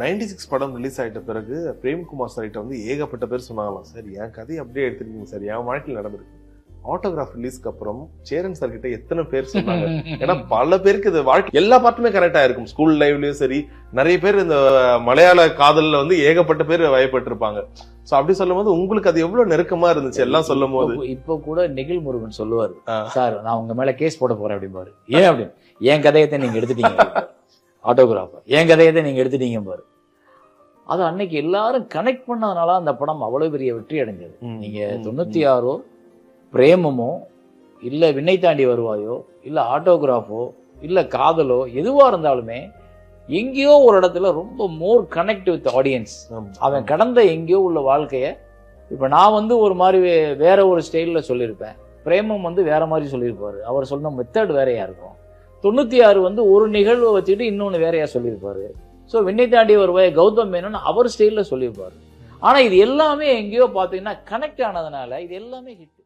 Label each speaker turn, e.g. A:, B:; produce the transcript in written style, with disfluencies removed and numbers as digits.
A: 96 படம் ரிலீஸ் ஆயிட்ட பிறகு பிரேம்குமார் சார் கிட்ட வந்து ஏகப்பட்ட பேர் சொன்னாங்களாம், சார் என் கதையை அப்படியே எடுத்துருக்கீங்க சார், என் வாழ்க்கையில் நடந்திருக்கு. ஆட்டோகிராஃப் ரிலீஸ்க்கு அப்புறம் சேரன் சார் கிட்ட எத்தனை பேர் சொன்னாங்க. ஏன்னா பல பேருக்கு இது வாழ்க்கை எல்லா பாட்டுமே கனெக்ட் ஆயிருக்கும். ஸ்கூல் லைவ்லயும் சரி, நிறைய பேர் இந்த மலையாள காதல்ல வந்து ஏகப்பட்ட பேர் வயப்பட்டிருப்பாங்க. சோ அப்படி சொல்லும் போது உங்களுக்கு அது எவ்வளவு நெருக்கமா இருந்துச்சு எல்லாம் சொல்லும் போது?
B: இப்ப கூட நெகில் முருகன் சொல்லுவாரு, சார் நான் உங்க மேல கேஸ் போட போறேன் அப்படிம்பாரு. ஏன் அப்படின்னு, என் கதையத்தை நீங்க எடுத்துட்டீங்க, ஆட்டோகிராஃப் என் கதையத்தை நீங்க எடுத்துட்டீங்க பாரு. அது அன்னைக்கு எல்லாரும் கனெக்ட் பண்ணதுனால அந்த படம் அவ்வளவு பெரிய வெற்றி அடைஞ்சது. நீங்க 96 பிரேமமோ இல்ல விண்ணை தாண்டி வருவாயோ இல்ல ஆட்டோகிராஃபோ இல்ல காதலோ எதுவா இருந்தாலுமே எங்கேயோ ஒரு இடத்துல ரொம்ப மோர் கனெக்ட் வித் ஆடியன்ஸ். அவன் கடந்த எங்கேயோ உள்ள வாழ்க்கைய இப்ப நான் வந்து ஒரு மாதிரி வேற ஒரு ஸ்டைல்ல சொல்லியிருப்பேன், பிரேமம் வந்து வேற மாதிரி சொல்லியிருப்பாரு, அவர் சொன்ன மெத்தட் வேறையா இருக்கும். 96 வந்து ஒரு நிகழ்வை வச்சுட்டு இன்னொன்னு வேறையா சொல்லியிருப்பாரு. ஸோ விண்ணை தாண்டி வருவாய் கௌதம் மேனன் அவர் ஸ்டைல்ல சொல்லியிருப்பாரு. ஆனா இது எல்லாமே எங்கேயோ பாத்தீங்கன்னா கனெக்ட் ஆனதுனால இது எல்லாமே ஹிட்.